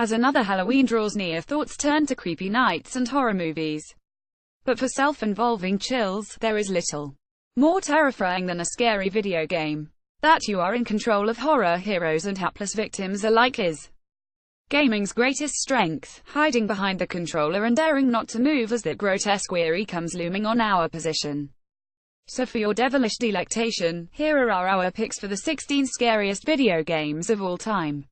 As another Halloween draws near, thoughts turn to creepy nights and horror movies. But for self-involving chills, there is little more terrifying than a scary video game. That you are in control of horror heroes and hapless victims alike is gaming's greatest strength, hiding behind the controller and daring not to move as that grotesque weary comes looming on our position. So for your devilish delectation, here are our picks for the 16 scariest video games of all time.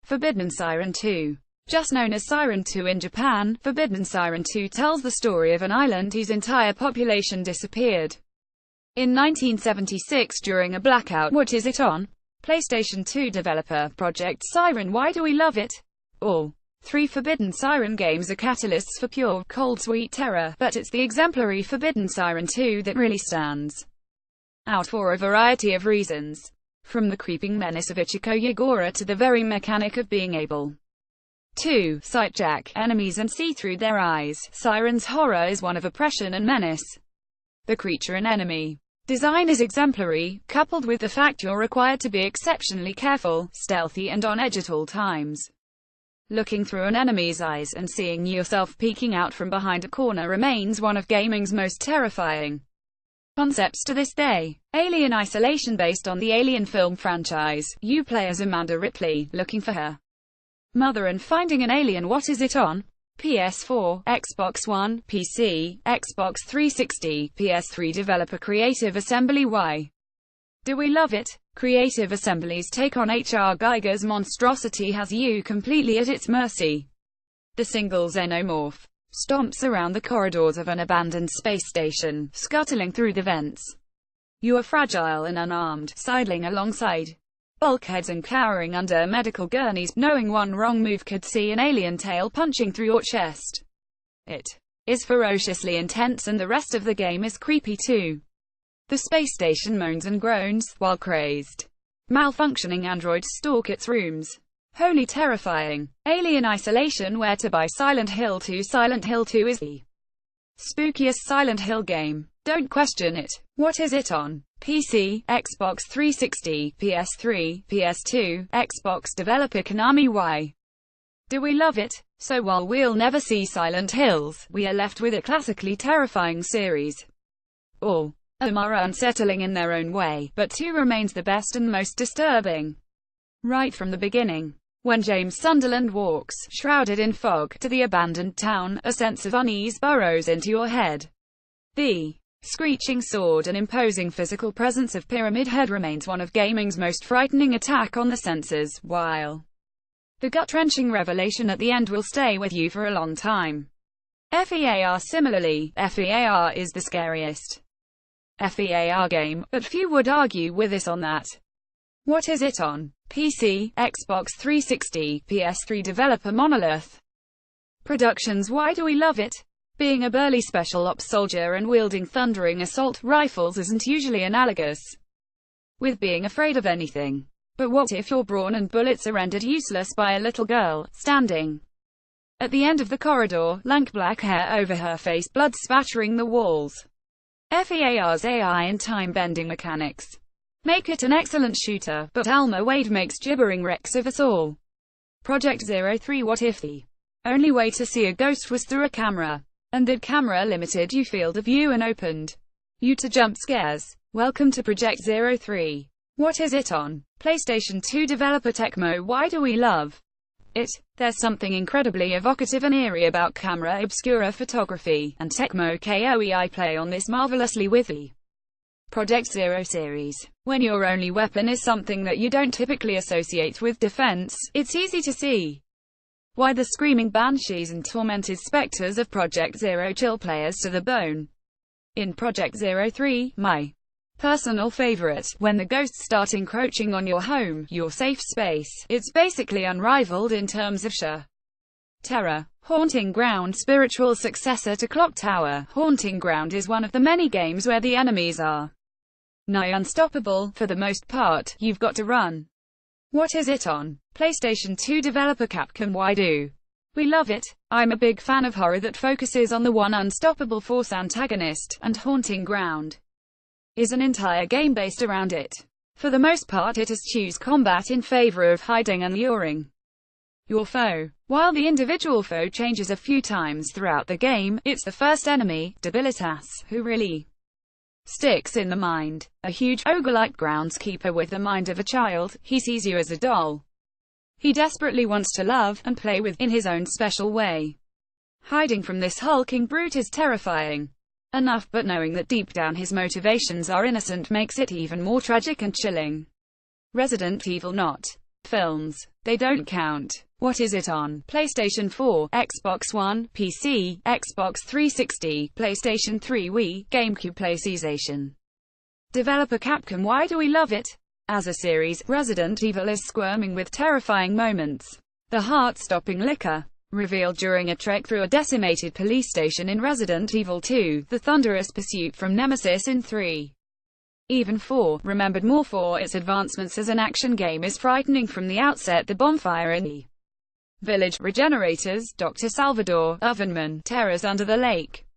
Forbidden Siren 2. Just known as Siren 2 in Japan, Forbidden Siren 2 tells the story of an island whose entire population disappeared in 1976 during a blackout. What is it on? PlayStation 2 developer, Project Siren. Why do we love it? All three Forbidden Siren games are catalysts for pure, cold, sweet terror, but it's the exemplary Forbidden Siren 2 that really stands out for a variety of reasons. From the creeping menace of Ichiko Yagura to the very mechanic of being able to sightjack enemies and see through their eyes, Siren's horror is one of oppression and menace. The creature and enemy design is exemplary, coupled with the fact you're required to be exceptionally careful, stealthy and on edge at all times. Looking through an enemy's eyes and seeing yourself peeking out from behind a corner remains one of gaming's most terrifying concepts to this day. Alien Isolation. Based on the Alien film franchise, you play as Amanda Ripley, looking for her mother and finding an alien. What is it on? PS4, Xbox One, PC, Xbox 360, PS3. Developer Creative Assembly. Why do we love it? Creative Assembly's take on H.R. Giger's monstrosity has you completely at its mercy. The single xenomorph stomps around the corridors of an abandoned space station, scuttling through the vents. You are fragile and unarmed, sidling alongside bulkheads and cowering under medical gurneys, knowing one wrong move could see an alien tail punching through your chest. It is ferociously intense and the rest of the game is creepy too. The space station moans and groans, while crazed, malfunctioning androids stalk its rooms. Wholly terrifying. Alien Isolation. Where to buy Silent Hill 2? Silent Hill 2 is the spookiest Silent Hill game. Don't question it. What is it on? PC, Xbox 360, PS3, PS2, Xbox. Developer Konami. Why do we love it? So while we'll never see Silent Hills, we are left with a classically terrifying series. All of them are unsettling in their own way, but 2 remains the best and most disturbing. Right from the beginning. When James Sunderland walks, shrouded in fog, to the abandoned town, a sense of unease burrows into your head. The screeching sword and imposing physical presence of Pyramid Head remains one of gaming's most frightening attack on the senses, while the gut-wrenching revelation at the end will stay with you for a long time. FEAR. Similarly, FEAR is the scariest FEAR game, but few would argue with us on that. What is it on? PC, Xbox 360, PS3. Developer Monolith Productions. Why do we love it? Being a burly special ops soldier and wielding thundering assault rifles isn't usually analogous with being afraid of anything. But what if your brawn and bullets are rendered useless by a little girl, standing at the end of the corridor, lank black hair over her face, blood spattering the walls? FEAR's AI and time-bending mechanics make it an excellent shooter, but Alma Wade makes gibbering wrecks of us all. Project Zero 3. What if the only way to see a ghost was through a camera? And that camera limited your field of view and opened you to jump scares? Welcome to Project Zero 3. What is it on? PlayStation 2 developer Tecmo. Why do we love it? There's something incredibly evocative and eerie about camera obscura photography, and Tecmo KOEI play on this marvelously with the Project Zero series. When your only weapon is something that you don't typically associate with defense, it's easy to see why the screaming banshees and tormented specters of Project Zero chill players to the bone. In Project Zero 3, my personal favorite, when the ghosts start encroaching on your home, your safe space, it's basically unrivaled in terms of sheer terror. Haunting Ground. Spiritual successor to Clock Tower, Haunting Ground is one of the many games where the enemies are nigh unstoppable. For the most part, you've got to run. What is it on? PlayStation 2 developer Capcom. Why do we love it? I'm a big fan of horror that focuses on the one unstoppable force antagonist, and Haunting Ground is an entire game based around it. For the most part it eschews combat in favor of hiding and luring. your foe. While the individual foe changes a few times throughout the game, it's the first enemy, Debilitas, who really sticks in the mind. A huge, ogre-like groundskeeper with the mind of a child, he sees you as a doll he desperately wants to love and play with, in his own special way. Hiding from this hulking brute is terrifying enough, but knowing that deep down his motivations are innocent makes it even more tragic and chilling. Resident Evil not films. They don't count. What is it on? PlayStation 4, Xbox One, PC, Xbox 360, PlayStation 3, Wii, GameCube, PlayStation. Developer Capcom. Why do we love it? As a series, Resident Evil is squirming with terrifying moments. The heart-stopping liquor revealed during a trek through a decimated police station in Resident Evil 2, the thunderous pursuit from Nemesis in 3. Even 4, remembered more for its advancements as an action game, is frightening from the outset. The bonfire in the village, regenerators, Dr. Salvador, Ovenman, terrors under the lake.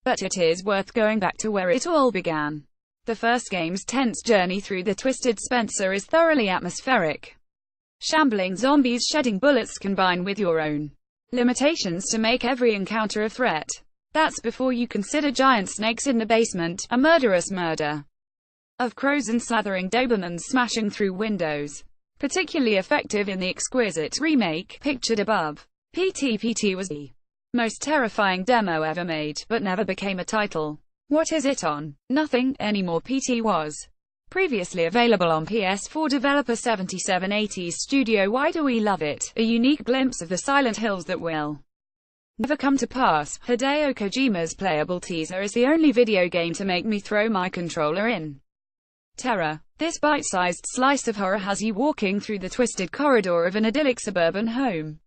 But it is worth going back to where it all began. The first game's tense journey through the Twisted Spencer is thoroughly atmospheric. Shambling zombies shedding bullets combine with your own limitations to make every encounter a threat. That's before you consider giant snakes in the basement, a murderous murder of crows and slathering Dobermans smashing through windows. Particularly effective in the exquisite remake, pictured above. PT was the most terrifying demo ever made, but never became a title. What is it on? Nothing anymore. PT was previously available on PS4. Developer 7780s Studio. Why do we love it? A unique glimpse of the Silent Hills that will never come to pass. Hideo Kojima's playable teaser is the only video game to make me throw my controller in terror. This bite-sized slice of horror has you walking through the twisted corridor of an idyllic suburban home.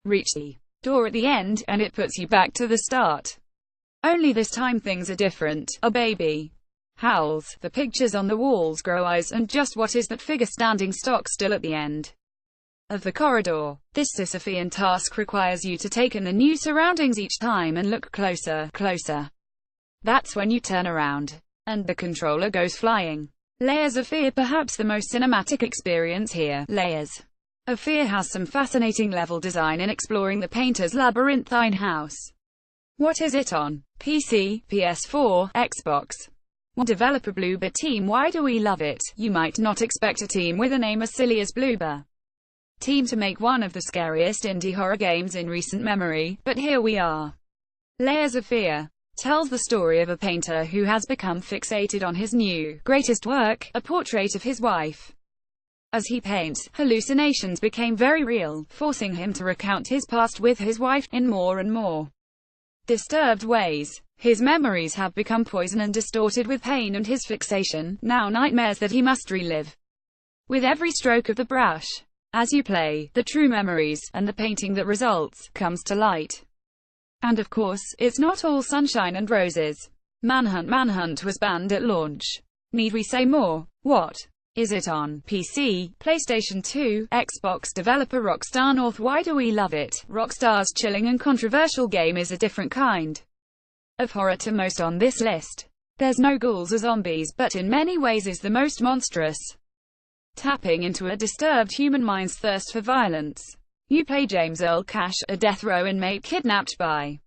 Reach the door at the end, and it puts you back to the start. Only this time things are different. A baby howls, the pictures on the walls grow eyes, and just what is that figure standing stock still at the end of the corridor? This Sisyphean task requires you to take in the new surroundings each time and look closer. That's when you turn around, and the controller goes flying. Layers of Fear, perhaps the most cinematic experience here. Layers of Fear has some fascinating level design in exploring the painter's labyrinthine house. What is it on? PC, PS4, Xbox One. Developer Bloober Team. Why do we love it? You might not expect a team with a name as silly as Bloober Team to make one of the scariest indie horror games in recent memory, but here we are. Layers of Fear tells the story of a painter who has become fixated on his new, greatest work, a portrait of his wife. As he paints, hallucinations became very real, forcing him to recount his past with his wife, in more and more disturbed ways. His memories have become poison and distorted with pain and his fixation, now nightmares that he must relive with every stroke of the brush. As you play, the true memories, and the painting that results, comes to light. And of course, it's not all sunshine and roses. Manhunt was banned at launch. Need we say more? What is it on? PC, PlayStation 2, Xbox. Developer Rockstar North. Why do we love it? Rockstar's chilling and controversial game is a different kind of horror to most on this list. There's no ghouls or zombies, but in many ways is the most monstrous, tapping into a disturbed human mind's thirst for violence. You play James Earl Cash, a death row inmate kidnapped by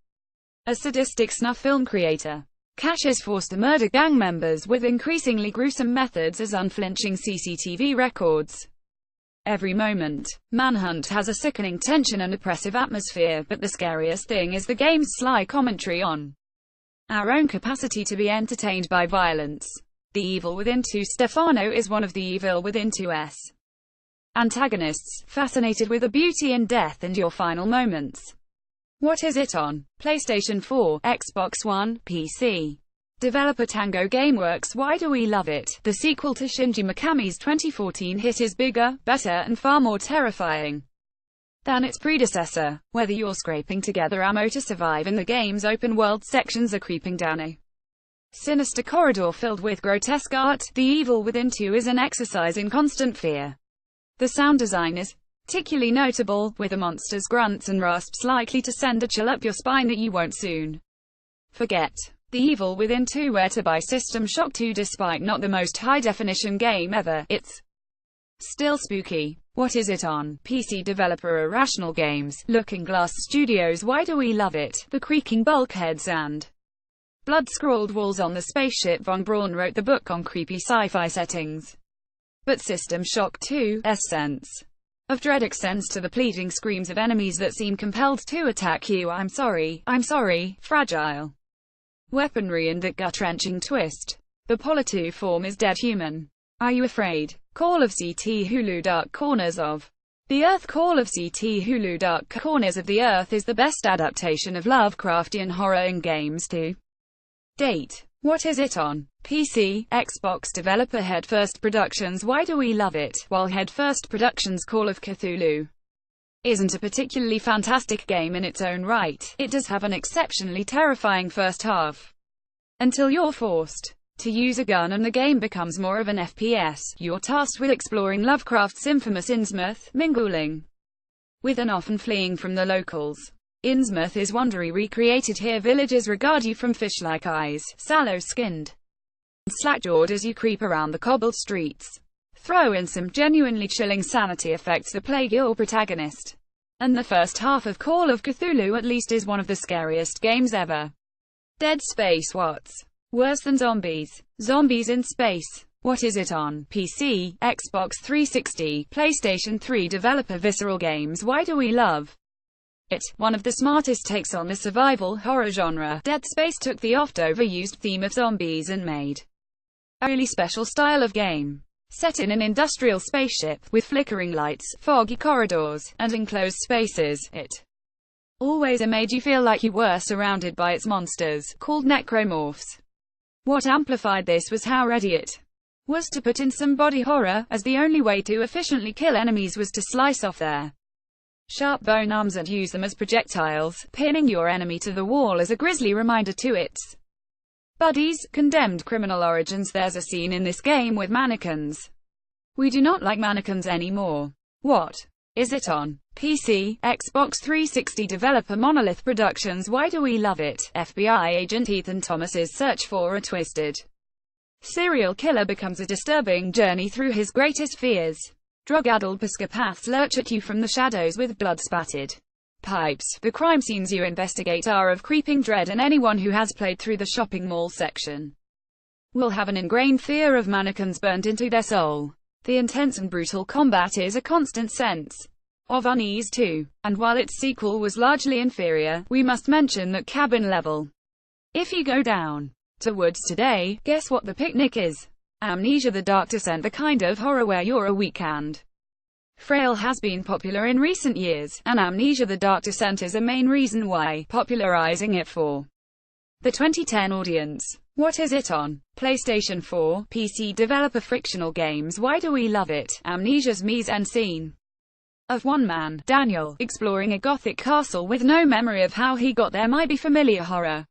a sadistic snuff film creator. Cash is forced to murder gang members with increasingly gruesome methods as unflinching CCTV records every moment. Manhunt has a sickening tension and oppressive atmosphere, but the scariest thing is the game's sly commentary on our own capacity to be entertained by violence. The Evil Within 2. Stefano is one of the Evil Within 2's antagonists, fascinated with the beauty in death and your final moments. What is it on? PlayStation 4, Xbox One, PC. Developer Tango Gameworks. Why do we love it? The sequel to Shinji Mikami's 2014 hit is bigger, better, and far more terrifying than its predecessor. Whether you're scraping together ammo to survive in the game's open-world sections or creeping down a sinister corridor filled with grotesque art, The Evil Within 2 is an exercise in constant fear. The sound design is particularly notable, with the monster's grunts and rasps likely to send a chill up your spine that you won't soon forget. The Evil Within 2 where to buy System Shock 2. Despite not the most high-definition game ever, it's Still spooky. What is it on? PC developer Irrational Games, Looking Glass Studios. Why do we love it? The creaking bulkheads and blood-scrawled walls on the spaceship. Von Braun wrote the book on creepy sci-fi settings. But System Shock 2's sense of dread extends to the pleading screams of enemies that seem compelled to attack you. I'm sorry, fragile weaponry and that gut-wrenching twist. The Polituform is dead human. Are you afraid? Call of Cthulhu Dark Corners of the Earth. Call of Cthulhu Dark Corners of the Earth is the best adaptation of Lovecraftian horror in games to date. What is it on? PC, Xbox developer Headfirst Productions. Why do we love it? While Headfirst Productions' Call of Cthulhu isn't a particularly fantastic game in its own right, it does have an exceptionally terrifying first half. Until you're forced to use a gun and the game becomes more of an FPS, you're tasked with exploring Lovecraft's infamous Innsmouth, mingling with and often fleeing from the locals. Innsmouth is wonderfully recreated here. Villagers regard you from fish-like eyes, sallow-skinned, slack-jawed as you creep around the cobbled streets. Throw in some genuinely chilling sanity effects that plague your protagonist, and the first half of Call of Cthulhu at least is one of the scariest games ever. Dead Space. What's worse than zombies? Zombies in space. What is it on? PC, Xbox 360, PlayStation 3 developer Visceral Games. Why do we love it? One of the smartest takes on the survival horror genre. Dead Space took the oft-overused theme of zombies and made a really special style of game. Set in an industrial spaceship, with flickering lights, foggy corridors, and enclosed spaces, it always made you feel like you were surrounded by its monsters, called necromorphs. What amplified this was how ready it was to put in some body horror, as the only way to efficiently kill enemies was to slice off their sharp bone arms and use them as projectiles, pinning your enemy to the wall as a grisly reminder to its buddies. Condemned criminal origins. There's a scene in this game with mannequins. We do not like mannequins anymore. What is it on? PC, Xbox 360 developer Monolith Productions. Why do we love it? FBI agent Ethan Thomas's search for a twisted serial killer becomes a disturbing journey through his greatest fears. Drug-addled psychopaths lurch at you from the shadows with blood-spattered pipes. The crime scenes you investigate are of creeping dread, and anyone who has played through the shopping mall section will have an ingrained fear of mannequins burned into their soul. The intense and brutal combat is a constant sense of unease too, and while its sequel was largely inferior, we must mention that cabin level. If you go down to woods today, guess what the picnic is? Amnesia: The Dark Descent, the kind of horror where you're a weak and frail, has been popular in recent years, and Amnesia: The Dark Descent is a main reason why, popularizing it for the 2010 audience. What is it on? PlayStation 4, PC developer Frictional Games. Why do we love it? Amnesia's mise-en-scene of one man, Daniel, exploring a gothic castle with no memory of how he got there might be familiar horror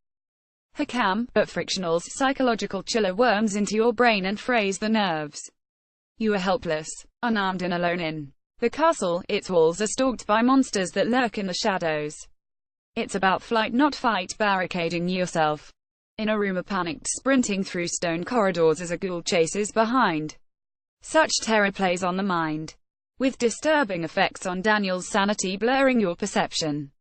Hakam, but Frictional's psychological chiller worms into your brain and frays the nerves. You are helpless, unarmed and alone in the castle. Its walls are stalked by monsters that lurk in the shadows. It's about flight, not fight. Barricading yourself in a room or panicked sprinting through stone corridors as a ghoul chases behind. Such terror plays on the mind, with disturbing effects on Daniel's sanity, blurring your perception